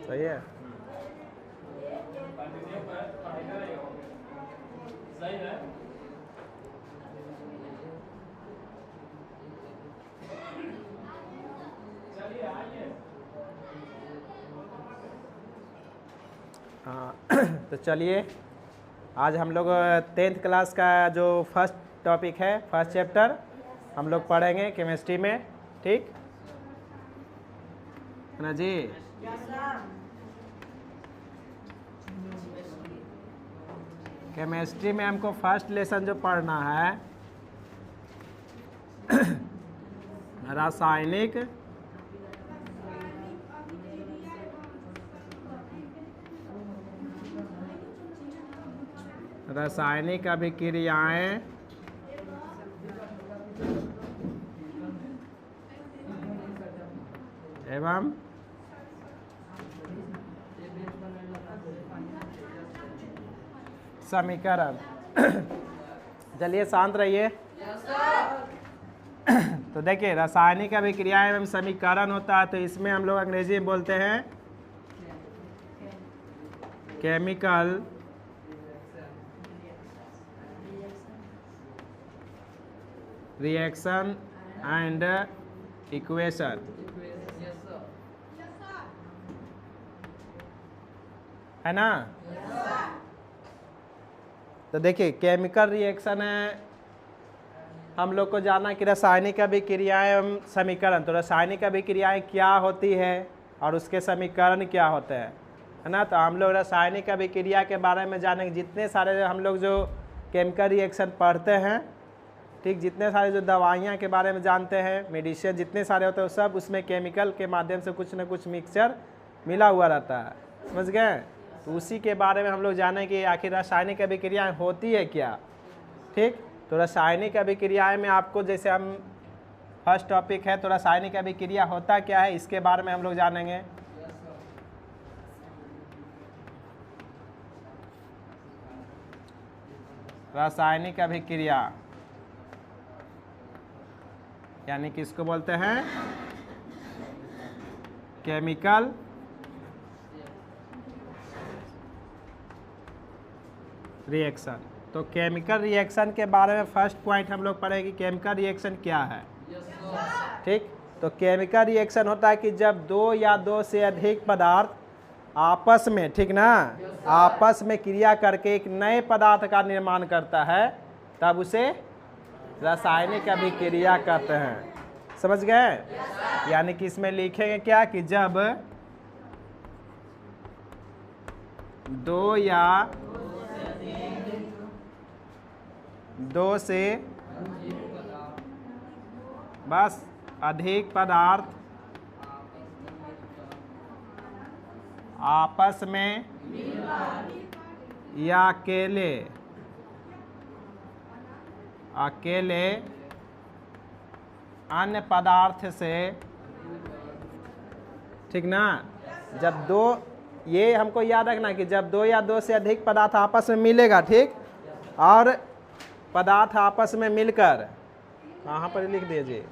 सही है। सही है। चलिए आइए। हाँ तो चलिए आज हम लोग 10th क्लास का जो फर्स्ट टॉपिक है, फर्स्ट चैप्टर हम लोग पढ़ेंगे केमिस्ट्री में, ठीक है ना जी। केमिस्ट्री में हमको फर्स्ट लेसन जो पढ़ना है रासायनिक अभिक्रियाएं एवं समीकरण। चलिए शांत रहिए। तो देखिए रासायनिक अभिक्रियाएं एवं समीकरण होता है, तो इसमें हम लोग अंग्रेजी में बोलते हैं केमिकल रिएक्शन एंड इक्वेशन, है ना। तो देखिए केमिकल रिएक्शन है, हम लोग को जानना कि रासायनिक अभिक्रियाएं एवं समीकरण। तो रासायनिक अभिक्रियाएं क्या होती है और उसके समीकरण क्या होते हैं, है ना। तो हम लोग रासायनिक अभिक्रिया के बारे में जानेंगे। जितने सारे हम लोग जो केमिकल रिएक्शन पढ़ते हैं, ठीक, जितने सारे जो दवाइयाँ के बारे में जानते हैं, मेडिसिन जितने सारे होते हैं, सब उसमें केमिकल के माध्यम से कुछ न कुछ मिक्सचर मिला हुआ रहता है, समझ गए। तो उसी के बारे में हम लोग जानें कि आखिर रासायनिक अभिक्रियाएं होती है क्या, ठीक। तो रासायनिक अभिक्रियाएं में आपको, जैसे हम फर्स्ट टॉपिक है, तो रासायनिक अभिक्रिया होता क्या है इसके बारे में हम लोग जानेंगे। रासायनिक अभिक्रिया यानी किसको बोलते हैं, केमिकल रिएक्शन। तो केमिकल रिएक्शन के बारे में फर्स्ट पॉइंट हम लोग पढ़ेंगे, केमिकल रिएक्शन क्या है, ठीक। तो केमिकल रिएक्शन होता है कि जब दो या दो से अधिक पदार्थ आपस में, ठीक ना, आपस में क्रिया करके एक नए पदार्थ का निर्माण करता है, तब उसे रासायनिक अभिक्रिया कहते हैं, समझ गए। यानी कि इसमें लिखेंगे क्या कि जब दो या दो से बस अधिक पदार्थ आपस में या अकेले अन्य पदार्थ से, ठीक ना। जब दो, ये हमको याद रखना कि जब दो या दो से अधिक पदार्थ आपस में मिलेगा, ठीक, और पदार्थ आपस में मिलकर, कहाँ पर लिख दीजिए,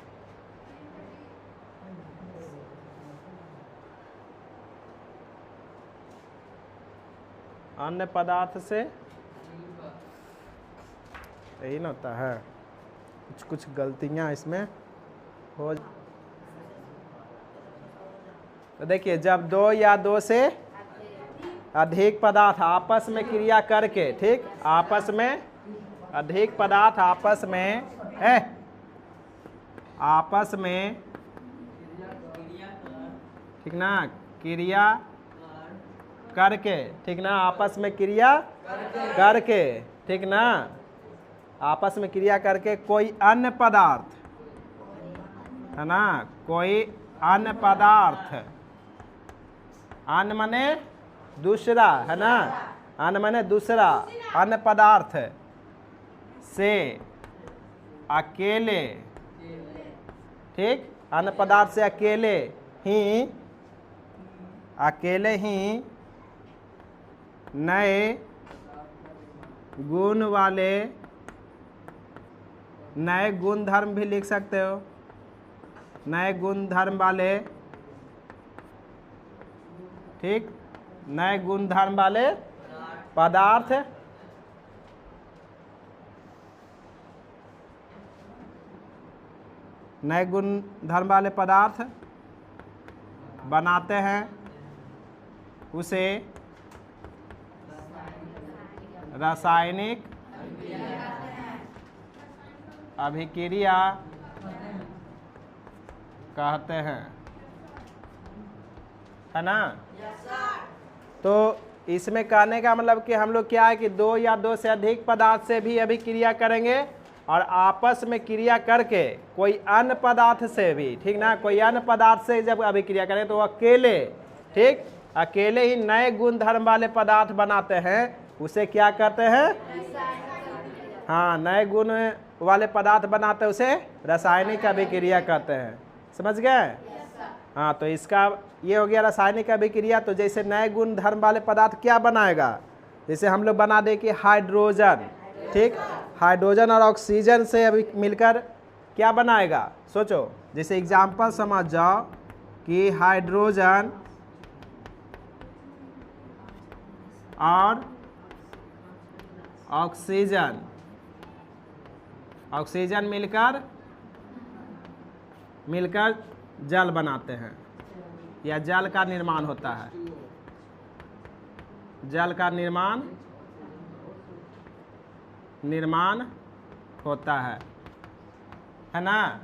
अन्य पदार्थ से, यही ना होता है, कुछ कुछ गलतियां इसमें हो। तो देखिए जब दो या दो से अधिक पदार्थ आपस में क्रिया करके, ठीक, आपस में अधिक पदार्थ आपस में है, आपस में, ठीक ना, क्रिया करके, ठीक ना, आपस में क्रिया करके, ठीक ना, आपस में क्रिया करके कोई अन्य पदार्थ, है ना, कोई अन्य पदार्थ, अन्य माने दूसरा, है ना, अन्य माने दूसरा, अन्य पदार्थ से अकेले, ठीक, अन्य पदार्थ से अकेले ही नए गुण वाले, नए गुण धर्म भी लिख सकते हो, नए गुण धर्म वाले, ठीक, नए गुणधर्म वाले पदार्थ नए गुणधर्म वाले पदार्थ बनाते हैं, उसे रासायनिक अभिक्रिया कहते हैं, है ना। तो इसमें कहने का मतलब कि हम लोग क्या है कि दो या दो से अधिक पदार्थ से भी अभिक्रिया करेंगे और आपस में क्रिया करके कोई अन्य पदार्थ से भी, ठीक ना, कोई अन्य पदार्थ से जब अभिक्रिया करें तो अकेले, ठीक, अकेले ही नए गुण धर्म वाले पदार्थ बनाते हैं, उसे क्या कहते हैं, हाँ, नए गुण वाले पदार्थ बनाते हैं उसे रासायनिक अभिक्रिया कहते हैं। समझ गए। हाँ, तो इसका ये हो गया रासायनिक अभिक्रिया। तो जैसे नए गुण धर्म वाले पदार्थ क्या बनाएगा, जैसे हम लोग बना दे कि हाइड्रोजन, ठीक, हाइड्रोजन और ऑक्सीजन से अभी मिलकर क्या बनाएगा, सोचो। जैसे एग्जाम्पल समझ जाओ कि हाइड्रोजन और ऑक्सीजन, ऑक्सीजन मिलकर जल बनाते हैं या जल का निर्माण होता है, जल का निर्माण होता है ना।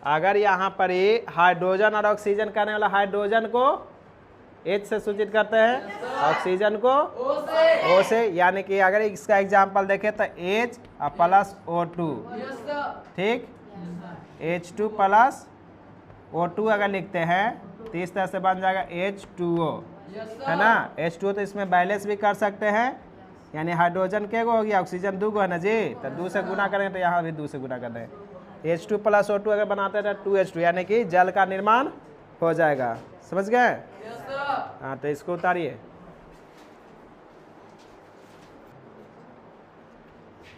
अगर यहाँ पर ये हाइड्रोजन और ऑक्सीजन करने वाला हाइड्रोजन को H से सूचित करते हैं, ऑक्सीजन को O से, यानी कि अगर इसका एग्जाम्पल देखें तो H प्लस O2, ठीक, H2 प्लस O2 अगर लिखते हैं तो इस तरह से बन जाएगा H2O, है ना। H2O तो इसमें बैलेंस भी कर सकते हैं, यानी हाइड्रोजन के गो हो गया, ऑक्सीजन 2 गो है ना जी, तो 2 से गुना करें तो यहाँ भी 2 से गुना कर दें। H2 प्लस O2 अगर बनाते हैं तो 2H2, यानी कि जल का निर्माण हो जाएगा। समझ गए। हाँ, तो इसको उतारिए।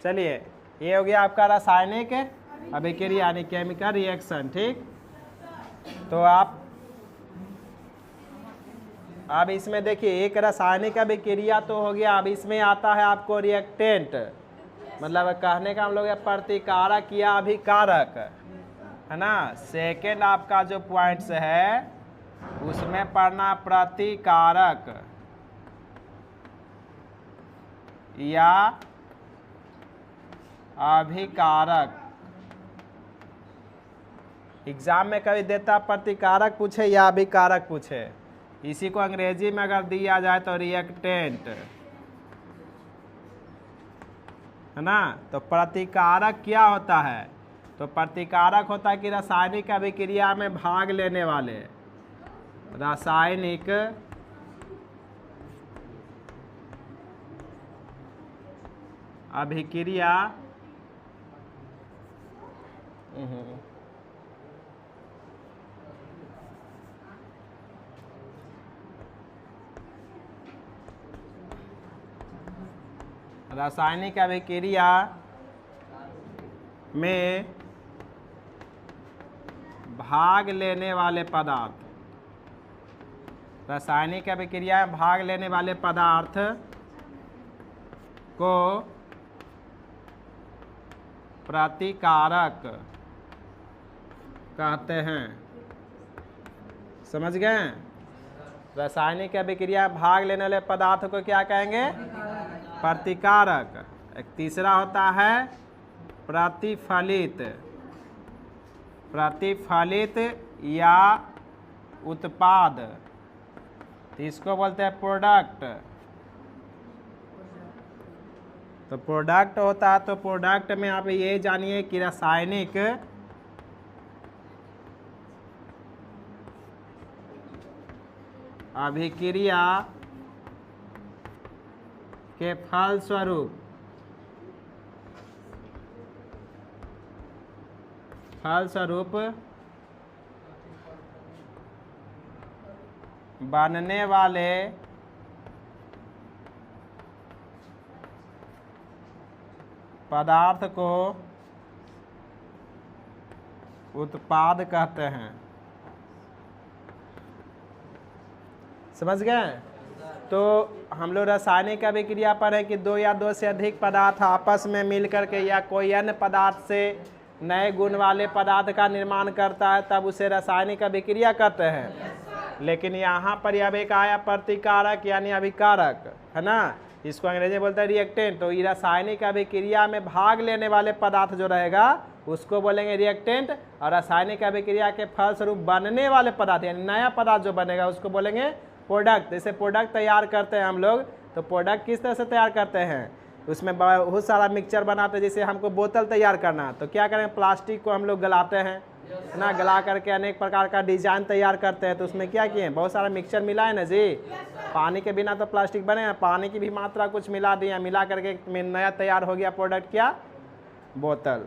चलिए, ये हो गया आपका रासायनिक अभिक्रिया यानी केमिकल रिएक्शन, ठीक। तो आप अब इसमें देखिए, एक रासायनिक अभिक्रिया तो हो गया, अब इसमें आता है आपको रिएक्टेंट, मतलब कहने का हम लोग प्रतिकारक या अभिकारक, है ना। सेकेंड आपका जो पॉइंट्स है उसमें पढ़ना प्रतिकारक या अभिकारक। एग्जाम में कभी देता प्रतिकारक पूछे या अभिकारक पूछे, इसी को अंग्रेजी में अगर दिया जाए तो रिएक्टेंट, है ना। तो प्रतिकारक क्या होता है, तो प्रतिकारक होता है कि रासायनिक अभिक्रिया में भाग लेने वाले, रासायनिक अभिक्रिया रासायनिक अभिक्रिया में भाग लेने वाले पदार्थ, रासायनिक अभिक्रिया में भाग लेने वाले पदार्थ को प्रतिकारक कहते हैं। समझ गए। रासायनिक अभिक्रिया में भाग लेने वाले पदार्थ को क्या कहेंगे, प्रतिकारक। एक तीसरा होता है प्रतिफलित, प्रतिफलित या उत्पाद, तो इसको बोलते हैं प्रोडक्ट। तो प्रोडक्ट होता है, तो प्रोडक्ट में आप ये जानिए कि रासायनिक अभिक्रिया के फलस्वरूप बनने वाले पदार्थ को उत्पाद कहते हैं। समझ गए? तो हम लोग रासायनिक अभिक्रिया पर है कि दो या दो से अधिक पदार्थ आपस में मिलकर के या कोई अन्य पदार्थ से नए गुण वाले पदार्थ का निर्माण करता है, तब उसे रासायनिक अभिक्रिया कहते हैं। लेकिन यहाँ पर अब एक आया प्रतिकारक यानी अभिकारक, है ना, इसको अंग्रेजी में बोलते हैं रिएक्टेंट। तो ये रासायनिक अभिक्रिया में भाग लेने वाले पदार्थ जो रहेगा उसको बोलेंगे रिएक्टेंट, और रासायनिक अभिक्रिया के फलस्वरूप बनने वाले पदार्थ यानी नया पदार्थ जो बनेगा उसको बोलेंगे प्रोडक्ट। जैसे प्रोडक्ट तैयार करते हैं हम लोग, तो प्रोडक्ट किस तरह से तैयार करते हैं, उसमें बहुत सारा मिक्सचर बनाते हैं। जैसे हमको बोतल तैयार करना, तो क्या करें, प्लास्टिक को हम लोग गलाते हैं, है ना, गला करके अनेक प्रकार का डिजाइन तैयार करते हैं। तो उसमें क्या किए, बहुत सारा मिक्सचर मिला है ना जी। पानी के बिना तो प्लास्टिक बने, पानी की भी मात्रा कुछ मिला दिया, मिला करके नया तैयार हो गया प्रोडक्ट, क्या, बोतल,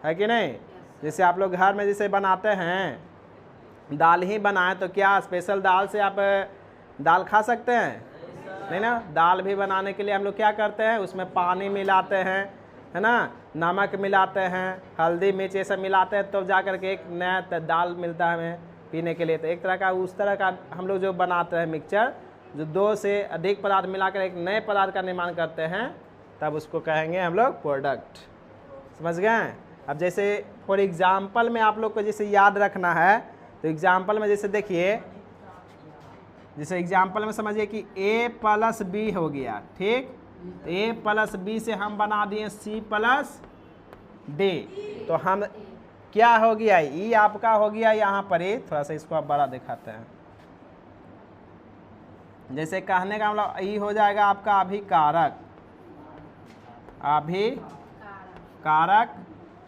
है कि नहीं। जैसे आप लोग घर में जैसे बनाते हैं, दाल ही बनाए तो क्या स्पेशल दाल से आप दाल खा सकते हैं, नहीं ना। दाल भी बनाने के लिए हम लोग क्या करते हैं, उसमें पानी मिलाते हैं, है ना, नमक मिलाते हैं, हल्दी मिर्च ये सब मिलाते हैं, तो जा करके एक नया दाल मिलता है हमें पीने के लिए। तो एक तरह का उस तरह का हम लोग जो बनाते हैं मिक्सचर, जो दो से अधिक पदार्थ मिलाकर एक नए पदार्थ का निर्माण करते हैं, तब उसको कहेंगे हम लोग प्रोडक्ट। समझ गए? अब जैसे फॉर एग्जाम्पल में आप लोग को जैसे याद रखना है, तो एग्जाम्पल में जैसे देखिए, जैसे एग्जाम्पल में समझिए कि a प्लस बी हो गया, ठीक। a प्लस बी से हम बना दिए c प्लस डी। तो हम क्या हो गया, ई आपका हो गया यहाँ पर, ये थोड़ा सा इसको आप बड़ा दिखाते हैं। जैसे कहने का मतलब ई हो जाएगा आपका अभिकारक, अभिकारक।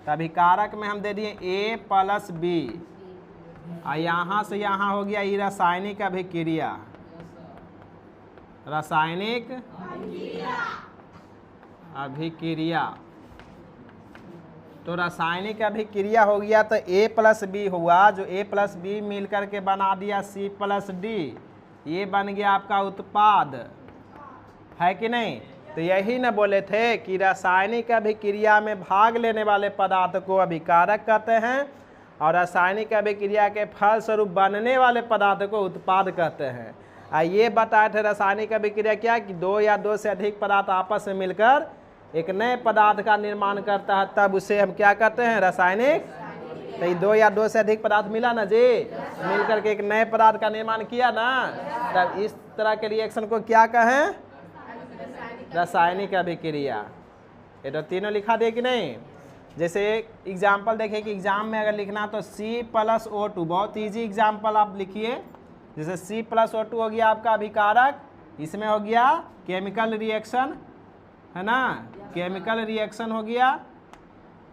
अभिकारक में हम दे दिए a प्लस बी, और यहाँ से यहाँ हो गया ये रासायनिक अभिक्रिया, रासायनिक अभिक्रिया। तो रासायनिक अभिक्रिया हो गया, तो a प्लस बी हुआ, जो a प्लस बी मिल करके बना दिया c प्लस डी, ये बन गया आपका उत्पाद, है कि नहीं। तो यही न बोले थे कि रासायनिक अभिक्रिया में भाग लेने वाले पदार्थ को अभिकारक कहते हैं, और रासायनिक अभिक्रिया के फलस्वरूप बनने वाले पदार्थ को उत्पाद कहते हैं। ये बताए थे रासायनिक अभिक्रिया क्या, कि दो या दो से अधिक पदार्थ आपस में मिलकर एक नए पदार्थ का निर्माण करता है, तब उसे हम क्या कहते हैं, रासायनिक। तो ये दो या दो से अधिक पदार्थ मिला ना जी, मिल करके एक नए पदार्थ का निर्माण किया ना, तब इस तरह के रिएक्शन को क्या कहें, रासायनिक अभिक्रिया। ये तो तीनों लिखा दिए कि नहीं। जैसे एग्जाम्पल देखिए कि एग्जाम में अगर लिखना तो C प्लस O2, बहुत इजी एग्जाम्पल आप लिखिए। जैसे C प्लस O2 हो गया आपका अभिकारक, इसमें हो गया केमिकल रिएक्शन, है ना, केमिकल रिएक्शन हो गया,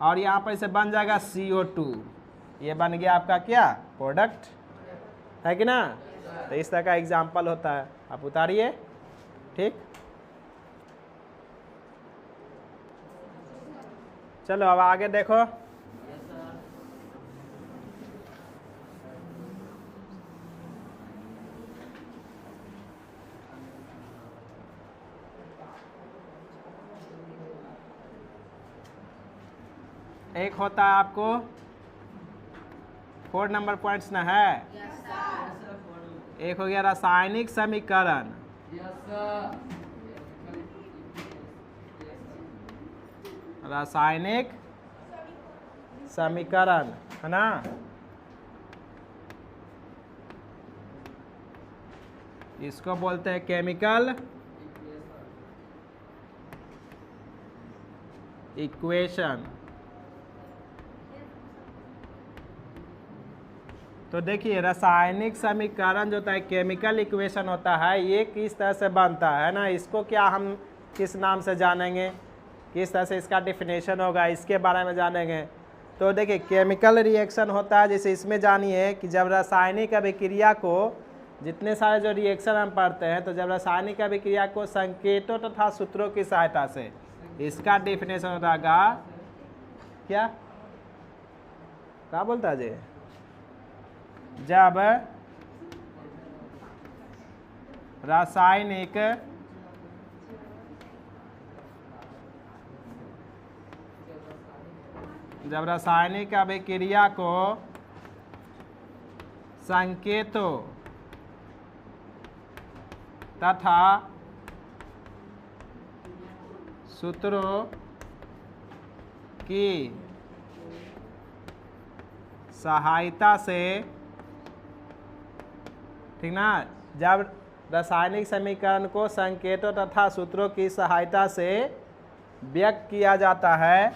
और यहाँ पर इसे बन जाएगा CO2, ये बन गया आपका क्या, प्रोडक्ट, है कि ना। तो इस तरह का एग्जाम्पल होता है, आप उतारिए, ठीक। चलो अब आगे देखो। एक होता है आपको 4 नंबर पॉइंट्स ना है, एक हो गया रासायनिक समीकरण, रासायनिक समीकरण, है ना। इसको बोलते हैं केमिकल इक्वेशन। तो देखिए रासायनिक समीकरण जो होता है, केमिकल इक्वेशन होता है, ये किस तरह से बनता है ना, इसको क्या हम किस नाम से जानेंगे, किस तरह से इसका डिफिनेशन होगा, इसके बारे में जानेंगे। तो देखिए केमिकल रिएक्शन होता है, जैसे इसमें जानिए कि जब रासायनिक अभिक्रिया को, जितने सारे जो रिएक्शन हम पढ़ते हैं, तो जब रासायनिक अभिक्रिया को संकेतों तथा सूत्रों की सहायता से, इसका डिफिनेशन होता है क्या बोलता है जी, जब रासायनिक अभिक्रिया को संकेतों तथा सूत्रों की सहायता से, ठीक ना, जब रासायनिक समीकरण को संकेतों तथा सूत्रों की सहायता से व्यक्त किया जाता है,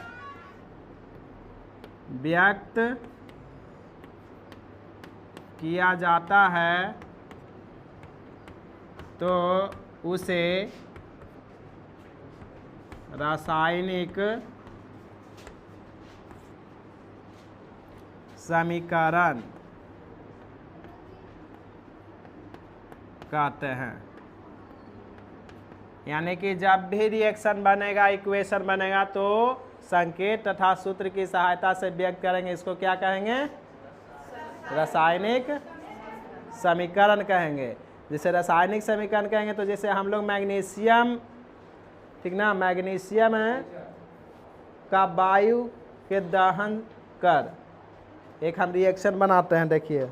व्यक्त किया जाता है, तो उसे रासायनिक समीकरण कहते हैं। यानी कि जब भी रिएक्शन बनेगा, इक्वेशन बनेगा, तो संकेत तथा सूत्र की सहायता से व्यक्त करेंगे, इसको क्या कहेंगे? रासायनिक समीकरण कहेंगे। जैसे रासायनिक समीकरण कहेंगे तो जैसे हम लोग मैग्नीशियम, ठीक ना, मैग्नीशियम का वायु के दहन कर एक हम रिएक्शन बनाते हैं। देखिए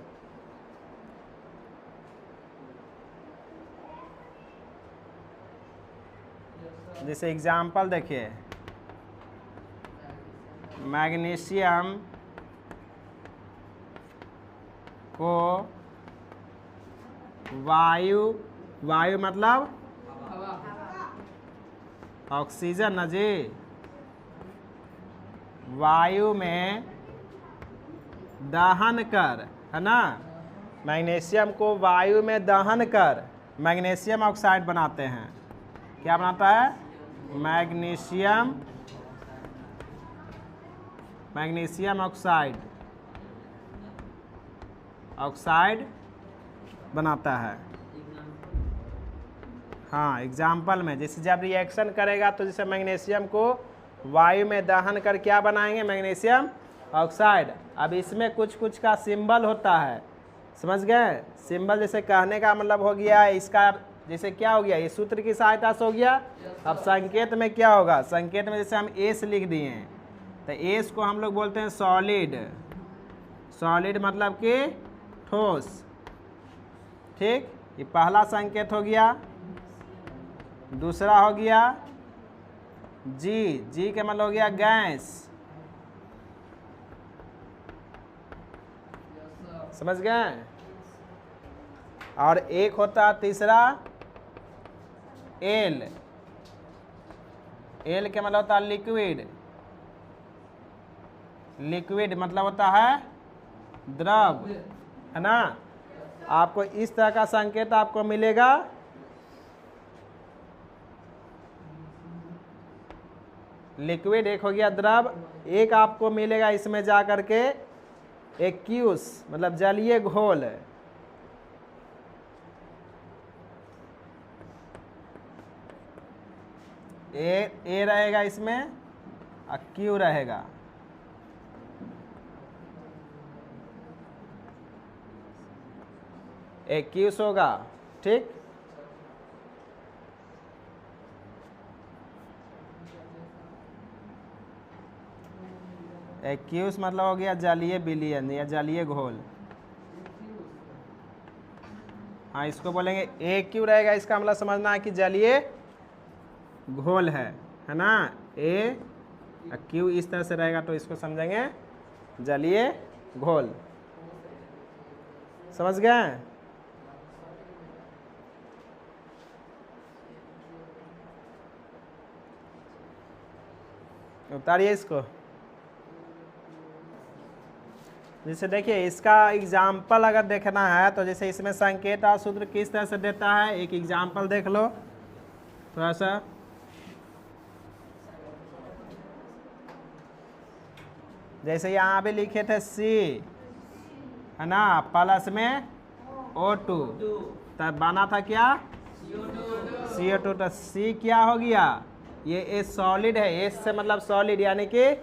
जैसे एग्जाम्पल देखिए, मैग्नीशियम को वायु मतलब ऑक्सीजन ना जी, वायु में दहन कर, है ना, मैग्नीशियम को वायु में दहन कर मैग्नीशियम ऑक्साइड बनाते हैं। क्या बनाता है? मैग्नीशियम ऑक्साइड बनाता है। हाँ, एग्जाम्पल में जैसे जब रिएक्शन करेगा तो जैसे मैग्नीशियम को वायु में दहन कर क्या बनाएंगे? Magnesium oxide. अब इसमें कुछ कुछ का सिंबल होता है, समझ गए? सिंबल जैसे कहने का मतलब हो गया इसका, जैसे क्या हो गया, ये सूत्र की सहायता से हो गया। अब संकेत में क्या होगा? संकेत में जैसे हम एस लिख दिए हैं तो एस को हम लोग बोलते हैं सॉलिड। सॉलिड मतलब कि ठोस, ठीक। ये पहला संकेत हो गया। दूसरा हो गया जी के मतलब हो गया गैस, समझ गए? और एक होता तीसरा एल के मतलब होता है लिक्विड मतलब होता है द्रव, है ना। आपको इस तरह का संकेत आपको मिलेगा। लिक्विड एक हो गया द्रव, एक आपको मिलेगा इसमें जा करके एक्यूस मतलब जलीय घोल। ए रहेगा इसमें और क्यू रहेगा। एक्यूस होगा, ठीक। एक्यूस मतलब हो गया जलीय विलयन या जलीय घोल। हाँ, इसको बोलेंगे ए क्यू रहेगा, इसका मतलब समझना है कि जलीय घोल है ना। ए क्यू इस तरह से रहेगा तो इसको समझेंगे जलीय घोल। समझ गए? उतारिए इसको। जैसे देखिए इसका एग्जाम्पल अगर देखना है तो जैसे इसमें संकेत और सूत्र किस तरह से देता है, एक एग्जाम्पल देख लो थोड़ा सा। जैसे यहाँ पे लिखे थे C, है ना, प्लस में O2, तब बना था क्या? CO2। तो C क्या हो गया? ये सॉलिड है, एस से मतलब सॉलिड यानी कि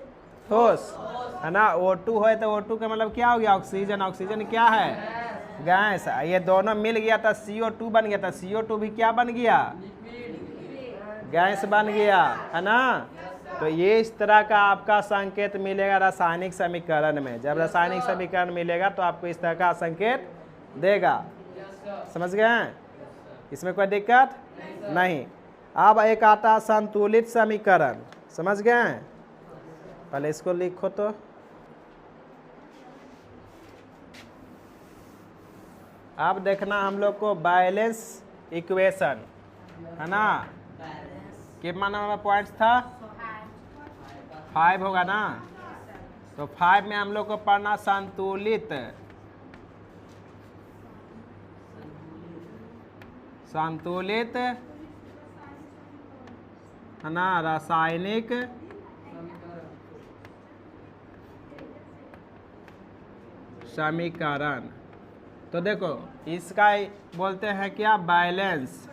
ठोस, है ना। O2 है तो O2 का मतलब क्या हो गया? ऑक्सीजन। ऑक्सीजन क्या है? गैस। ये दोनों मिल गया था CO2 बन गया था। CO2 भी क्या बन गया? गैस बन गया, है ना। तो ये इस तरह का आपका संकेत मिलेगा रासायनिक समीकरण में। जब रासायनिक समीकरण मिलेगा तो आपको इस तरह का संकेत देगा। समझ गए? इसमें कोई दिक्कत नहीं। अब एक आता संतुलित समीकरण, समझ गए? पहले इसको लिखो तो। अब देखना हम लोग को बैलेंस इक्वेशन, है ना? कितना नंबर पॉइंट्स था? 5 होगा ना? तो 5 में हम लोग को पढ़ना संतुलित है ना रासायनिक समीकरण। तो देखो इसका बोलते हैं क्या? बैलेंस्ड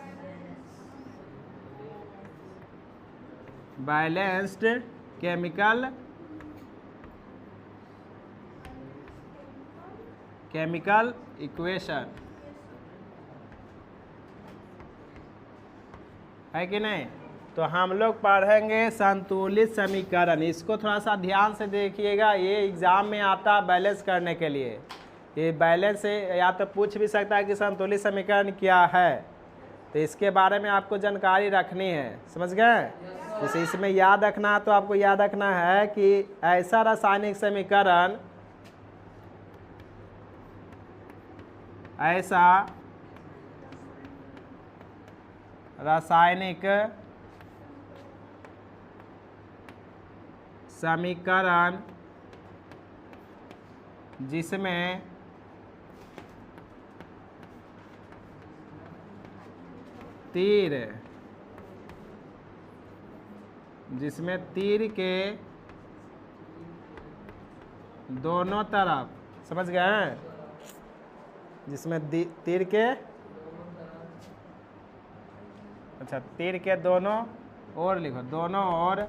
केमिकल इक्वेशन, है कि नहीं? तो हम लोग पढ़ेंगे संतुलित समीकरण। इसको थोड़ा सा ध्यान से देखिएगा, ये एग्जाम में आता बैलेंस करने के लिए। ये बैलेंस से या तो पूछ भी सकता है कि संतुलित समीकरण क्या है, तो इसके बारे में आपको जानकारी रखनी है, समझ गए? जैसे इसमें याद रखना है, तो आपको याद रखना है कि ऐसा रासायनिक समीकरण, ऐसा रासायनिक समीकरण जिसमें तीर के दोनों तरफ, समझ गए हैं? जिसमें तीर के, अच्छा तीर के दोनों ओर लिखो, दोनों ओर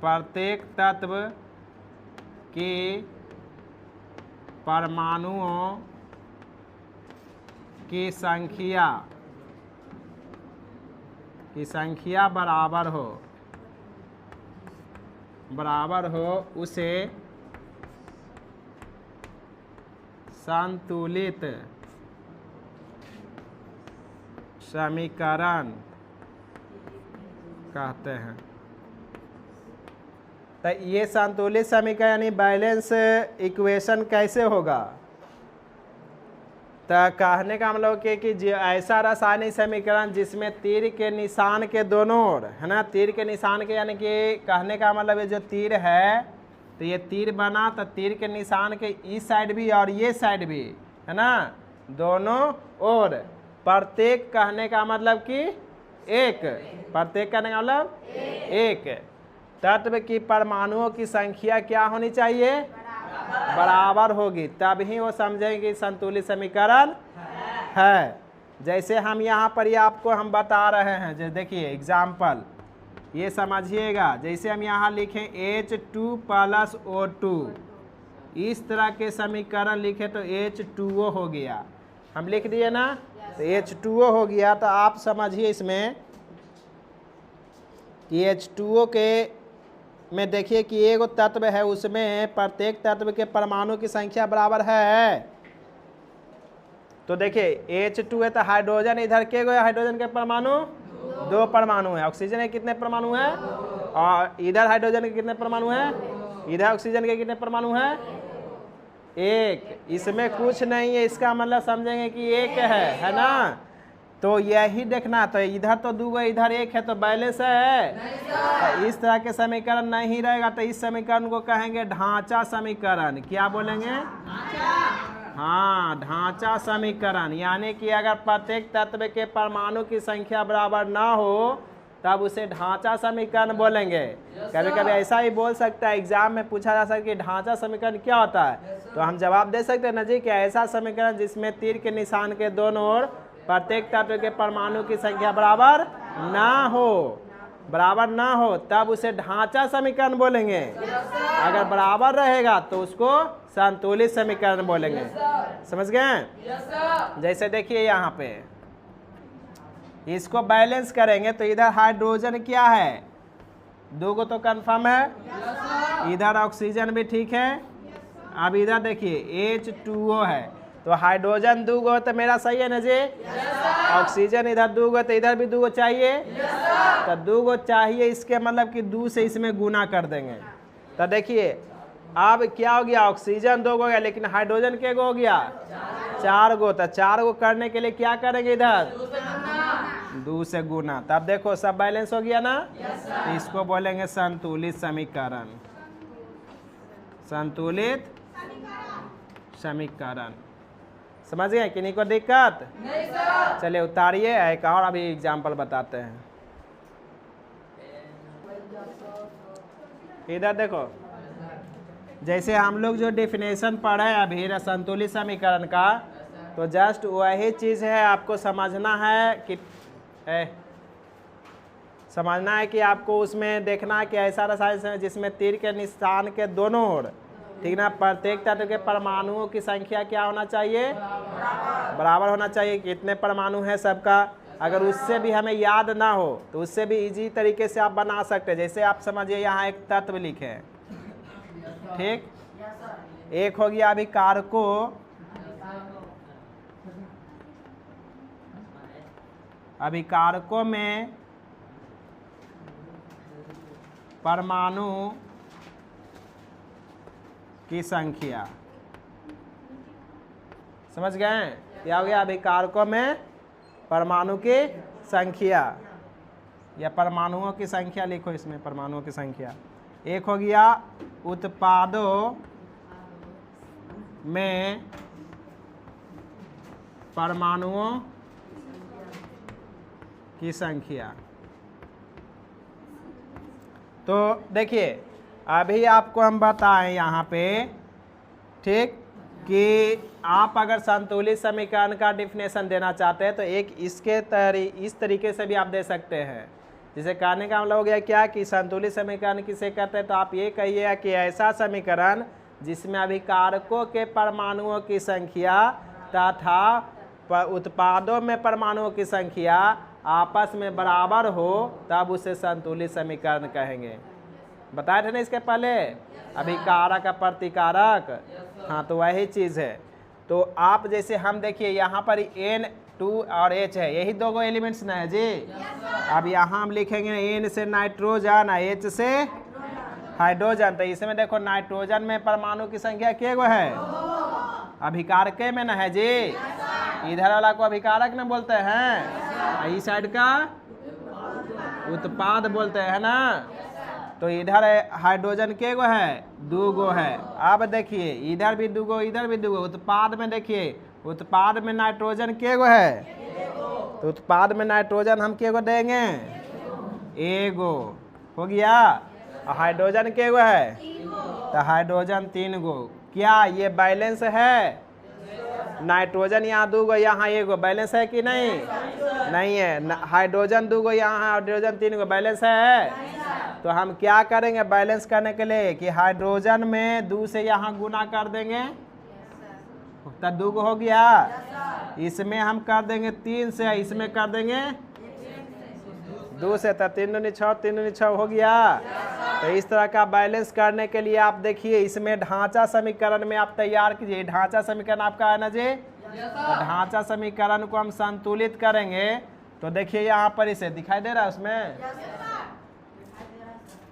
प्रत्येक तत्व की परमाणुओं की संख्या बराबर हो उसे संतुलित समीकरण कहते हैं। तो ये संतुलित समीकरण यानी बैलेंस इक्वेशन कैसे होगा? तो कहने का मतलब कि ऐसा रासायनिक समीकरण जिसमें तीर के निशान के दोनों ओर, है ना, तीर के निशान के, यानी कि कहने का मतलब ये जो तीर है, तो ये तीर बना, तो तीर के निशान के इस साइड भी और ये साइड भी, है ना, दोनों ओर प्रत्येक, कहने का मतलब कि एक, प्रत्येक कहने का मतलब एक तत्व की परमाणुओं की संख्या क्या होनी चाहिए? बराबर होगी, तभी वो समझेंगे संतुलित समीकरण है। जैसे हम यहाँ पर आपको हम बता रहे हैं, जो देखिए एग्जाम्पल, ये समझिएगा। जैसे हम यहाँ लिखें H2+O2, इस तरह के समीकरण लिखे तो H2O हो गया, हम लिख दिए ना, तो H2O हो गया। तो आप समझिए इसमें कि H2O के में देखिए कि एक तत्व है, उसमें प्रत्येक तत्व के परमाणु की संख्या बराबर है। तो देखिए H2 है, तो हाइड्रोजन इधर के गए, हाइड्रोजन के परमाणु 2 परमाणु है। ऑक्सीजन के कितने परमाणु है? और इधर हाइड्रोजन के कितने परमाणु है? इधर ऑक्सीजन के कितने परमाणु है? 1। इसमें कुछ नहीं है, इसका मतलब समझेंगे कि एक है ना? तो यही देखना, तो इधर तो 2 इधर 1 है, तो बैलेंस है। तो इस तरह के समीकरण नहीं रहेगा, तो इस समीकरण को कहेंगे ढांचा समीकरण। क्या बोलेंगे? हाँ, ढांचा समीकरण। यानी कि अगर प्रत्येक तत्व के परमाणु की संख्या बराबर ना हो तब उसे ढांचा समीकरण बोलेंगे। कभी कभी ऐसा ही बोल सकता है, एग्जाम में पूछा जा सकता है कि ढांचा समीकरण क्या होता है, तो हम जवाब दे सकते हैं ना जी कि ऐसा समीकरण जिसमें तीर के निशान के दोनों ओर प्रत्येक तत्व के परमाणु की संख्या बराबर ना हो तब उसे ढांचा समीकरण बोलेंगे। अगर बराबर रहेगा तो उसको संतुलित समीकरण बोलेंगे। समझ गए? जैसे देखिए यहाँ पे इसको बैलेंस करेंगे, तो इधर हाइड्रोजन क्या है? 2 तो कंफर्म है, इधर ऑक्सीजन भी ठीक है, अब इधर देखिए H2O है, तो हाइड्रोजन 2 गो तो मेरा सही है ना जी। ऑक्सीजन इधर 2 गो तो इधर भी 2 गो चाहिए। तो 2 गो चाहिए, इसके मतलब कि 2 से इसमें गुना कर देंगे। तो देखिए अब क्या हो गया, ऑक्सीजन 2 गो हो गया, लेकिन हाइड्रोजन के गो हो गया 4 गो। तो 4 गो करने के लिए क्या करेंगे, इधर 2 से गुना। तब देखो सब बैलेंस हो गया ना। तो इसको बोलेंगे संतुलित समीकरण। संतुलित समीकरण। समझ गए कि नहीं को दिक्कत? चलिए उतारिए, एक और अभी एग्जाम्पल बताते हैं। इधर देखो, जैसे हम लोग जो डेफिनेशन पढ़े अभी संतुलित समीकरण का, तो जस्ट वही चीज़ है, आपको समझना है कि आपको उसमें देखना है कि ऐसा रसायन है जिसमें तीर के निशान के दोनों ओर, ठीक ना, प्रत्येक तत्व के परमाणुओं की संख्या क्या होना चाहिए, बराबर होना चाहिए। कितने परमाणु है सबका, अगर उससे भी हमें याद ना हो तो उससे भी इजी तरीके से आप बना सकते हैं। जैसे आप समझिए यहाँ एक तत्व लिखे हैं, ठीक, एक हो गया अभी कारकों, अभी कारकों में परमाणु की संख्या, समझ गए? क्या हो गया, अभी कारकों में परमाणु की संख्या, या परमाणुओं की संख्या लिखो इसमें, परमाणुओं की संख्या। एक हो गया उत्पादों में परमाणुओं की संख्या। तो देखिए अभी आपको हम बताएं यहाँ पे, ठीक, कि आप अगर संतुलित समीकरण का डेफिनेशन देना चाहते हैं तो एक इस तरीके से भी आप दे सकते हैं। जिसे कहने का मतलब हो गया क्या कि संतुलित समीकरण किसे कहते हैं, तो आप ये कहिए कि ऐसा समीकरण जिसमें अभिकारकों के परमाणुओं की संख्या तथा उत्पादों में परमाणुओं की संख्या आपस में बराबर हो, तब उसे संतुलित समीकरण कहेंगे। बताए थे ना इसके पहले, अभिकारक प्रतिकारक, हाँ, तो वही चीज़ है। तो आप जैसे हम देखिए यहाँ पर N2 और H है, यही दो एलिमेंट्स ना है जी। अब यहाँ हम लिखेंगे N से नाइट्रोजन, H से हाइड्रोजन। तो इसमें देखो नाइट्रोजन में परमाणु की संख्या क्या गो है, अभिकारक में ना है जी। इधर वाला को अभिकारक न बोलते हैं, इस साइड का उत्पाद बोलते हैं ना। तो इधर हाइड्रोजन के गो है, 2 गो है। अब देखिए इधर भी 2 गो, इधर भी 2 गो। उत्पाद में देखिए, उत्पाद में नाइट्रोजन के गो है, तो उत्पाद में नाइट्रोजन हम के गो देंगे, एगो हो गया। और हाइड्रोजन के गो है, तो हाइड्रोजन 3 गो। क्या ये बैलेंस है? नाइट्रोजन यहाँ 2 गो, यहाँ 1 गो, बैलेंस है कि नहीं? नहीं है। हाइड्रोजन 2 गो, यहाँ हाइड्रोजन 3 गो, बैलेंस है। तो हम क्या करेंगे बैलेंस करने के लिए कि हाइड्रोजन में 2 से यहाँ गुना कर देंगे, तो 2 गो हो गया। इसमें हम कर देंगे 3 से, इसमें कर देंगे 2 से, तो 3 दूनी 6, 3 दूनी 6 हो गया। तो इस तरह का बैलेंस करने के लिए आप देखिए इसमें ढांचा समीकरण में आप तैयार कीजिए। ढांचा समीकरण आपका है ना जी। तो ढांचा समीकरण को हम संतुलित करेंगे, तो देखिए यहाँ पर इसे दिखाई दे रहा है उसमें।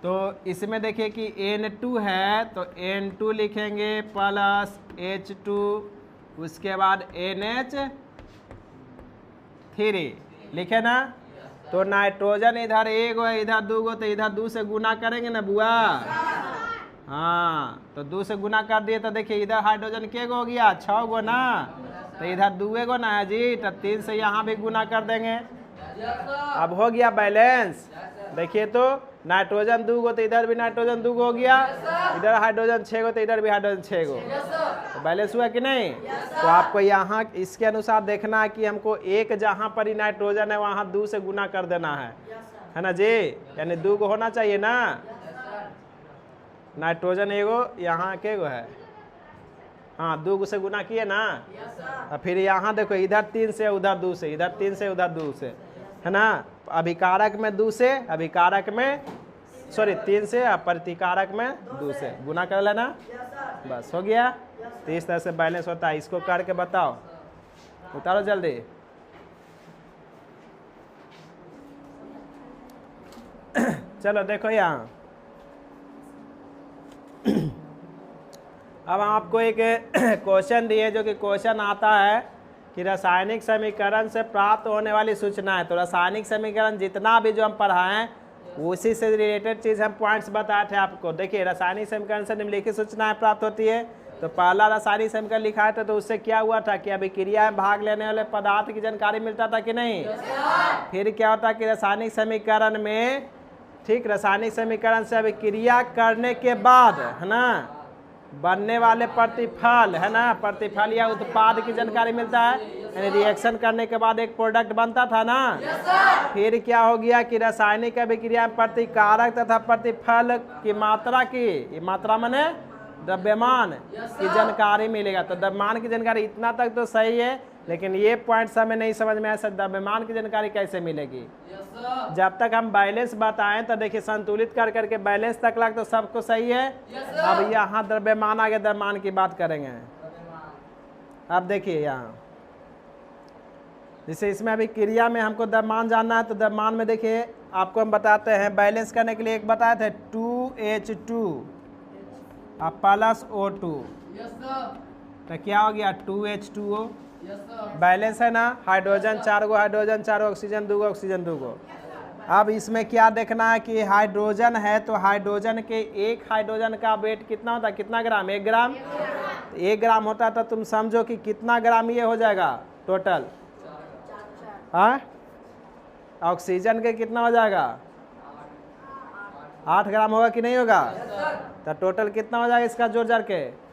तो इसमें देखिए कि N2 है, तो N2 लिखेंगे प्लस H2, उसके बाद NH3 लिखे ना। तो नाइट्रोजन इधर 1 गो है, इधर 2 गो, तो इधर 2 से गुना करेंगे ना बुआ। हाँ, तो 2 से गुना कर दिए, तो देखिए इधर हाइड्रोजन के गो हो गया, 6 गो ना, तो इधर 2 गो ना है जी। तो 3 से यहाँ भी गुना कर देंगे, अब हो गया बैलेंस। देखिए तो नाइट्रोजन 2 गो, तो इधर भी नाइट्रोजन 2 गो हो गया, इधर हाइड्रोजन 6 गो, तो इधर भी हाइड्रोजन 6 गो। तो बैलेंस हुआ कि नहीं? तो आपको यहाँ इसके अनुसार देखना है कि हमको एक जहाँ पर ही नाइट्रोजन है वहाँ 2 से गुना कर देना है ना जी। यानी 2 गो होना चाहिए ना। नाइट्रोजन 1 गो, यहाँ के गो है, हाँ 2 गो से गुना किए ना। और फिर यहाँ देखो इधर 3 से, उधर 2 से, इधर 3 से, उधर 2 से, है ना। अभिकारक में 2 से, अभिकारक में सॉरी 3 से और प्रतिकारक में 2 से गुना कर लेना, बस हो गया। तो इस तरह से बैलेंस होता है। इसको करके बताओ, उतारो जल्दी। चलो देखो यहाँ, अब आपको एक क्वेश्चन दिए, जो कि क्वेश्चन आता है कि रासायनिक समीकरण से प्राप्त होने वाली सूचना है। तो रासायनिक समीकरण जितना भी जो हम पढ़ाएं उसी से रिलेटेड चीज़ हम पॉइंट्स बताए थे आपको। देखिए, रासायनिक समीकरण से निम्नलिखित सूचनाएं प्राप्त होती है। तो पहला रासायनिक समीकरण लिखा था, तो उससे क्या हुआ था कि अभिक्रिया में भाग लेने वाले पदार्थ की जानकारी मिलता था कि नहीं। फिर क्या होता कि रासायनिक समीकरण में, ठीक, रासायनिक समीकरण से अभिक्रिया करने के बाद, है ना, बनने वाले प्रतिफल, है ना, प्रतिफल या उत्पाद की जानकारी मिलता है। यानी रिएक्शन करने के बाद एक प्रोडक्ट बनता था ना। फिर क्या हो गया कि रासायनिक अभिक्रिया में प्रतिकारक तथा प्रतिफल की मात्रा की, ये मात्रा माने द्रव्यमान की जानकारी मिलेगा। तो द्रव्यमान की जानकारी इतना तक तो सही है, लेकिन ये पॉइंट्स हमें नहीं समझ में आया, द्रव्यमान की जानकारी कैसे मिलेगी। जब तक हम बैलेंस बताएं तो देखिए, संतुलित कर करके बैलेंस तक लग तो सबको सही है। अब यहाँ द्रव्यमान आगे द्रव्यमान की बात करेंगे। अब देखिए यहाँ, जैसे इसमें अभी क्रिया में हमको द्रव्यमान जानना है, तो द्रव्यमान में देखिए आपको हम बताते हैं, बैलेंस करने के लिए एक बताए थे 2H2 प्लस O2, तो क्या हो गया 2H2O। बैलेंस है ना, हाइड्रोजन 4 गो, हाइड्रोजन 4 गो, ऑक्सीजन 2 गो, ऑक्सीजन 2 गो। अब इसमें क्या देखना है कि हाइड्रोजन है, तो हाइड्रोजन के एक हाइड्रोजन का वेट कितना होता है, कितना ग्राम, 1 ग्राम। 1 ग्राम होता है, तो तुम समझो कि कितना ग्राम ये हो जाएगा टोटल। हाँ, ऑक्सीजन के कितना हो जाएगा, 8 ग्राम होगा कि नहीं होगा। तो टोटल कितना हो जाएगा इसका जोड़ के,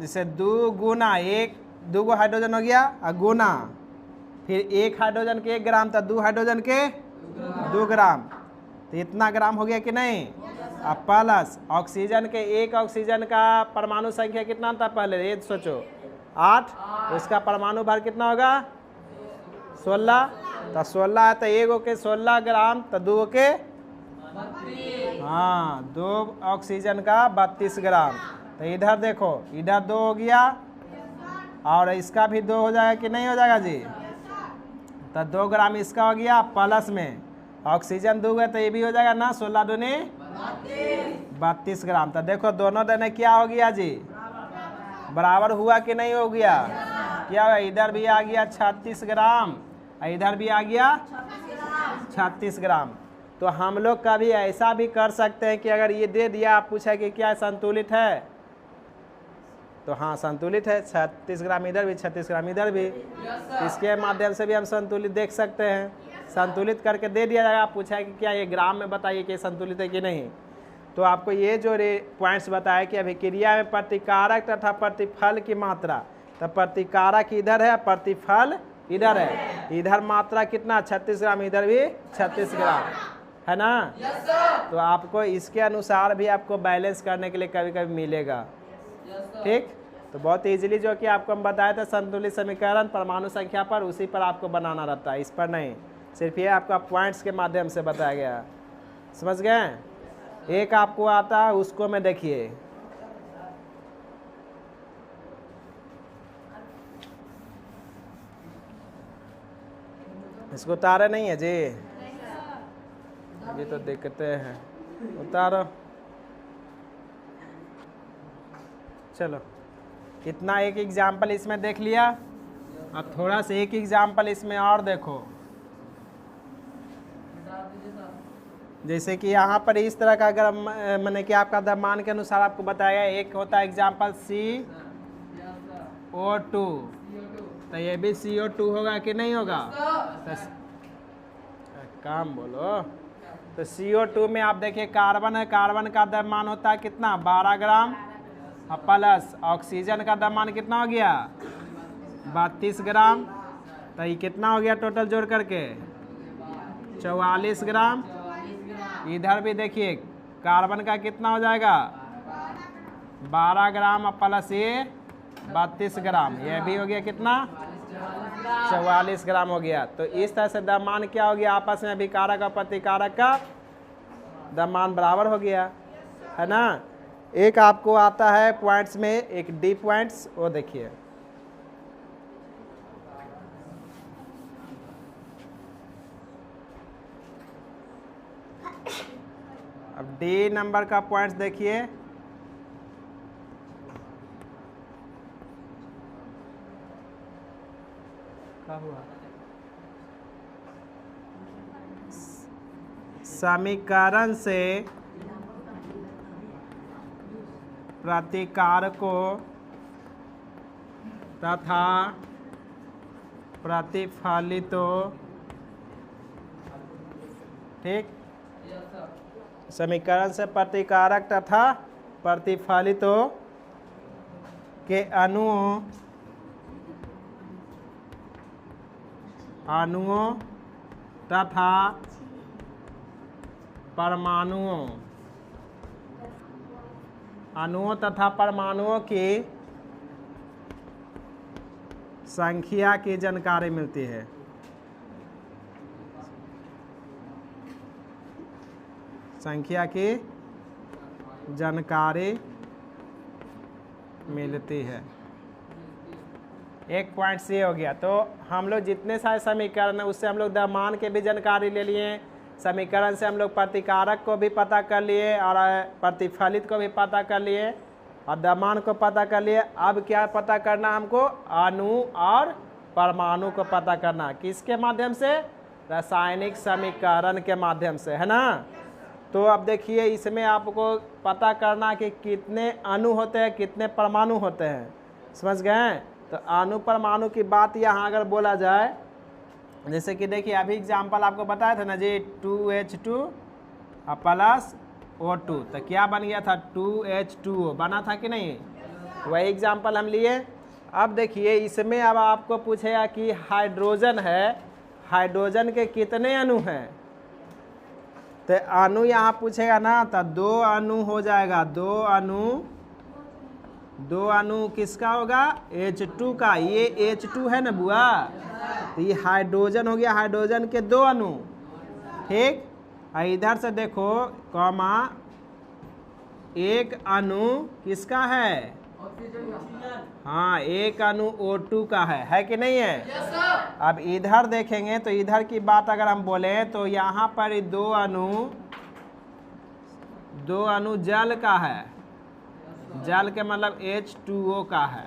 जैसे 2 गुना 1, 2 गो हाइड्रोजन हो गया और गुना, फिर 1 हाइड्रोजन के 1 ग्राम, तो 2 हाइड्रोजन के 2 ग्राम, तो इतना ग्राम हो गया कि नहीं। अब प्लस ऑक्सीजन के 1 ऑक्सीजन का परमाणु संख्या कितना था पहले, ये सोचो 8, उसका परमाणु भार कितना होगा 16, तो 16 है, तो 1 के 16 ग्राम, तो 2 के, हाँ, 2 ऑक्सीजन का 32 ग्राम। तो इधर देखो, इधर 2 हो गया और इसका भी 2 हो जाएगा कि नहीं हो जाएगा जी। तो 2 ग्राम इसका हो गया, प्लस में ऑक्सीजन 2 है, तो ये भी हो जाएगा ना, 16 दूनी 32 ग्राम। तो देखो दोनों देने क्या हो गया जी, बराबर हुआ कि नहीं हो गया। क्या होगा, इधर भी आ गया 36 ग्राम और इधर भी आ गया 36 ग्राम। तो हम लोग कभी ऐसा भी कर सकते हैं कि अगर ये दे दिया, आप पूछा कि क्या संतुलित है, तो हाँ संतुलित है, 36 ग्राम इधर भी, 36 ग्राम इधर भी। इसके माध्यम से भी हम संतुलित देख सकते हैं। संतुलित करके दे दिया जाएगा, आप पूछा कि क्या ये ग्राम में बताइए कि संतुलित है कि नहीं। तो आपको ये जो पॉइंट्स बताया कि अभिक्रिया में प्रतिकारक तथा प्रतिफल की मात्रा, तो प्रतिकारक इधर है, प्रतिफल इधर है। इधर मात्रा कितना 36 ग्राम, इधर भी 36 ग्राम, है ना। तो आपको इसके अनुसार भी आपको बैलेंस करने के लिए कभी कभी मिलेगा, ठीक। तो बहुत इजीली जो कि आपको हम बताए थे संतुलित समीकरण परमाणु संख्या पर, उसी पर आपको बनाना रहता है, इस पर नहीं। सिर्फ ये आपका पॉइंट्स के माध्यम से बताया गया, समझ गए। एक आपको आता है, उसको में देखिए, इसको उतारे नहीं है जी, ये तो देखते हैं, उतारो। चलो, इतना एक एग्जाम्पल इसमें देख लिया। अब थोड़ा सा एक एग्जाम्पल इसमें और देखो, जैसे कि यहाँ पर इस तरह का, अगर मैंने कि आपका द्रव्यमान के अनुसार आपको बताया, एक होता है एग्जाम्पल CO2, तो ये भी CO2 होगा कि नहीं होगा, तो काम बोलो। तो CO2 में आप देखिए कार्बन है, कार्बन का द्रव्यमान होता है कितना 12 ग्राम, प्लस ऑक्सीजन का द्रव्यमान कितना हो गया 32 ग्राम। तो ये कितना हो गया टोटल जोड़ करके 44 ग्राम। इधर भी देखिए कार्बन का कितना हो जाएगा 12 ग्राम प्लस ये 32 ग्राम, ये भी हो गया कितना 44 ग्राम हो गया। तो इस तरह से द्रव्यमान क्या हो गया, आपस में अभिकारक और प्रतिकारक का द्रव्यमान बराबर हो गया, है ना। एक आपको आता है पॉइंट्स में, एक डी पॉइंट्स, वो देखिए। अब डी नंबर का पॉइंट्स देखिए। क्या हुआ? समीकरण से प्रतिकारकों तथा प्रतिफलितों, ठीक, समीकरण से प्रतिकारक तथा प्रतिफलितों के अणुओं तथा परमाणुओं की संख्या की जानकारी मिलती है। संख्या की जानकारी मिलती है। एक पॉइंट सी हो गया। तो हम लोग जितने सारे समीकरण है उससे हम लोग द्रव्यमान के भी जानकारी ले लिए, समीकरण से हम लोग प्रतिकारक को भी पता कर लिए और प्रतिफलित को भी पता कर लिए और द्रव्यमान को पता कर लिए। अब क्या पता करना हमको, अणु और परमाणु को पता करना। किसके माध्यम से? रासायनिक समीकरण के माध्यम से, है ना। तो अब देखिए इसमें आपको पता करना कि कितने अणु होते हैं, कितने परमाणु होते हैं, समझ गए। तो अणु परमाणु की बात यहाँ अगर बोला जाए, जैसे कि देखिए अभी एग्जाम्पल आपको बताया था ना जी, 2H2 प्लस O2, तो क्या बन गया था, 2H2O बना था कि नहीं, वही एग्जाम्पल हम लिए। अब देखिए इसमें अब आपको पूछेगा कि हाइड्रोजन है, हाइड्रोजन के कितने अणु हैं, तो अणु यहाँ पूछेगा ना, तो 2 अणु हो जाएगा। 2 अणु किसका होगा, H2 का। ये H2 है ना बुआ, तो ये हाइड्रोजन हो गया, हाइड्रोजन के 2 अणु, ठीक। इधर से देखो कॉमा, एक अणु किसका है, हाँ, एक अणु O2 का है कि नहीं है। अब इधर देखेंगे तो इधर की बात अगर हम बोले तो यहाँ पर 2 अणु जल का है, जल के मतलब H2O का है।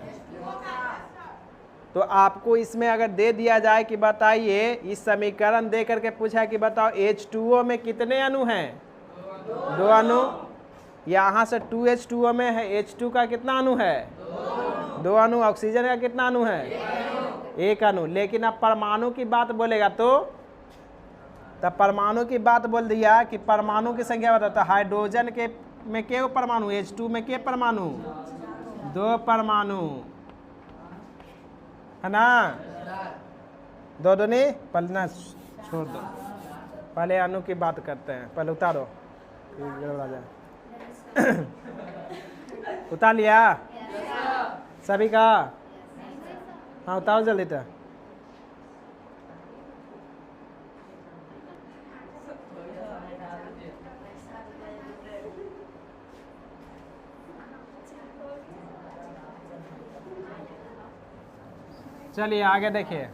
तो आपको इसमें अगर दे दिया जाए कि बताइए, इस समीकरण दे करके पूछा कि बताओ H2O में कितने अणु हैं, 2 अणु। यहाँ से 2H2O में है, H2 का कितना अणु है, 2 अणु। ऑक्सीजन का कितना अणु है, 1 अणु। लेकिन अब परमाणु की बात बोलेगा तो तब परमाणु की बात बोल दिया कि परमाणु की संख्या बताओ, तो हाइड्रोजन के में के परमाणु, H2 में के परमाणु, 2 परमाणु, है ना। 2 दूनी, पहले ना छोड़ दो, पहले अणु की बात करते हैं, पहले उतारो, गड़बड़ा जाए। उतार लिया सभी का, हाँ उतारो जल्दी। तो चलिए आगे देखिए।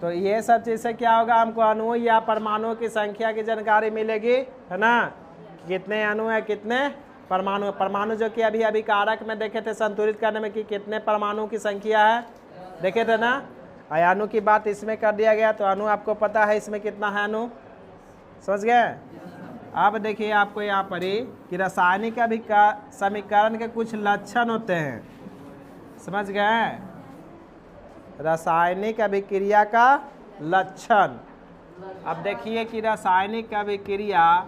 तो ये सब चीज़ से क्या होगा, हमको अणुओं या परमाणुओं की संख्या की जानकारी मिलेगी, है ना। कितने अणु है, कितने परमाणु। परमाणु जो कि अभी कारक में देखे थे संतुलित करने में कि कितने परमाणु की संख्या है, देखे थे ना। अणु की बात इसमें कर दिया गया, तो अणु आपको पता है इसमें कितना है अणु, समझ गए। अब देखिए आपको यहाँ पर ही कि रासायनिक समीकरण के कुछ लक्षण होते हैं, समझ गए। रासायनिक अभिक्रिया का लक्षण। अब देखिए कि रासायनिक अभिक्रिया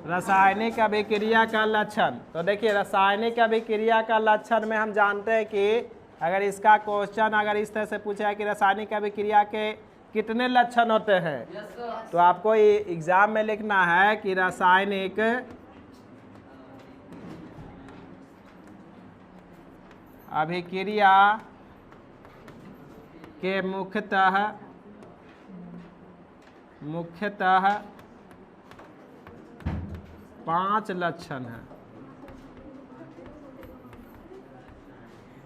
रासायनिक अभिक्रिया का लक्षण। तो देखिए रासायनिक अभिक्रिया का लक्षण में हम जानते हैं कि अगर इसका क्वेश्चन अगर इस तरह से पूछा है कि रासायनिक अभिक्रिया के कितने लक्षण होते हैं? तो आपको ये एग्जाम में लिखना है कि रासायनिक अभिक्रिया के मुख्यतः 5 लक्षण हैं।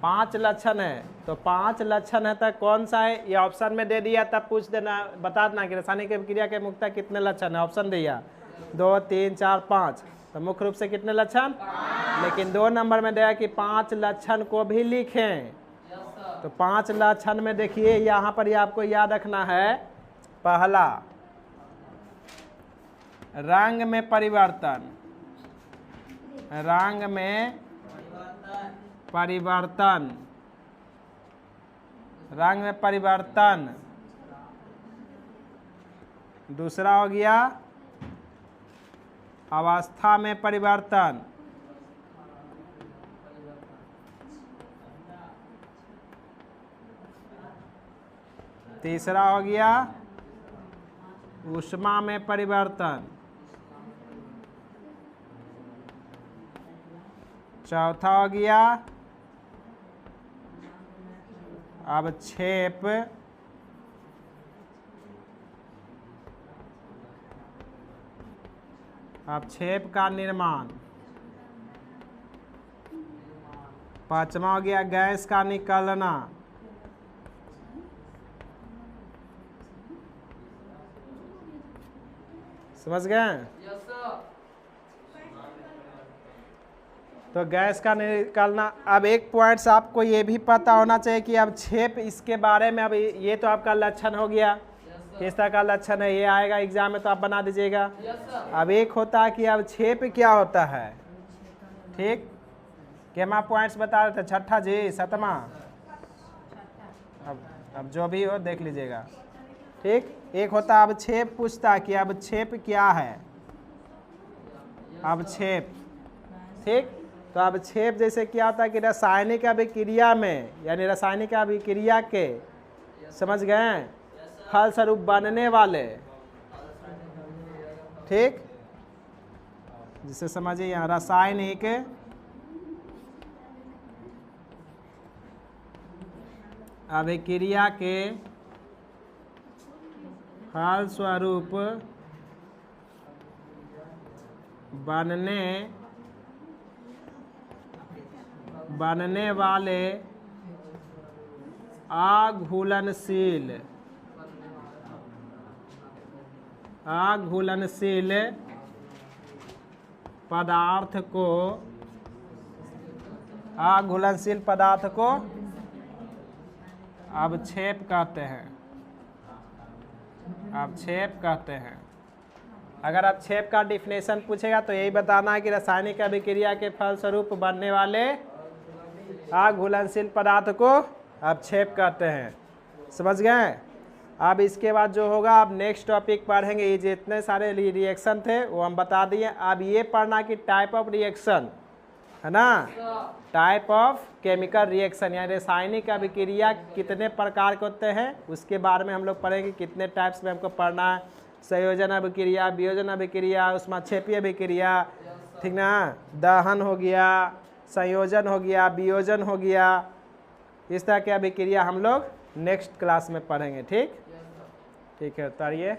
5 लक्षण है, तो 5 लक्षण है तो कौन सा है? ये ऑप्शन में दे दिया, तब पूछ देना, बता देना कि रासायनिक अभिक्रिया के मुख्यतः कितने लक्षण है। ऑप्शन दिया 2, 3, 4, 5, तो मुख्य रूप से कितने लक्षण? लेकिन 2 नंबर में दिया कि 5 लक्षण को भी लिखें। तो 5 लक्षण में देखिए यहाँ पर ये आपको याद रखना है। पहला, रंग में परिवर्तन, रंग में परिवर्तन, रंग में परिवर्तन। दूसरा हो गया अवस्था में परिवर्तन। तीसरा हो गया ऊष्मा में परिवर्तन। चौथा हो गया अवक्षेप, अवक्षेप का निर्माण। पांचवा हो गया गैस का निकलना। समझ गए? तो गैस का निकलना। अब एक पॉइंट्स आपको ये भी पता होना चाहिए कि अब छेप, इसके बारे में, अब ये तो आपका लक्षण हो गया, किस तरह का लक्षण है ये आएगा एग्जाम में तो आप बना दीजिएगा। अब एक होता है कि अब छेप क्या होता है, ठीक? केमा पॉइंट्स बता रहे थे, छठा जी, सतमा, अब जो भी हो देख लीजिएगा, ठीक? एक होता अब छेप, पूछता है कि अब छेप क्या है, अब छेप, ठीक? तो अब छेप जैसे क्या होता है कि रासायनिक अभिक्रिया में, यानी रासायनिक अभिक्रिया के, समझ गए, फलस्वरूप बनने वाले, ठीक? जिसे समझिए यहाँ रासायनिक अभिक्रिया के फलस्वरूप बनने वाले अघुलनशील पदार्थ को अवक्षेप कहते हैं, अवक्षेप कहते हैं। अगर अवक्षेप का डिफिनेशन पूछेगा तो यही बताना है कि रासायनिक अभिक्रिया के फलस्वरूप बनने वाले अघुलनशील पदार्थ को अवक्षेप कहते हैं। समझ गए? अब इसके बाद जो होगा, अब नेक्स्ट टॉपिक पढ़ेंगे। ये जितने सारे रिएक्शन थे वो हम बता दिए। अब ये पढ़ना कि टाइप ऑफ रिएक्शन है ना, टाइप ऑफ केमिकल रिएक्शन, यानी रासायनिक अभिक्रिया कितने प्रकार के होते हैं उसके बारे में हम लोग पढ़ेंगे। कितने टाइप्स में हमको पढ़ना है, संयोजन अभिक्रिया, वियोजन अभिक्रिया, उष्माक्षेपीय अभिक्रिया, ठीक ना, दहन हो गया, संयोजन हो गया, वियोजन हो गया, इस तरह की अभिक्रिया हम लोग नेक्स्ट क्लास में पढ़ेंगे। ठीक है, तो ये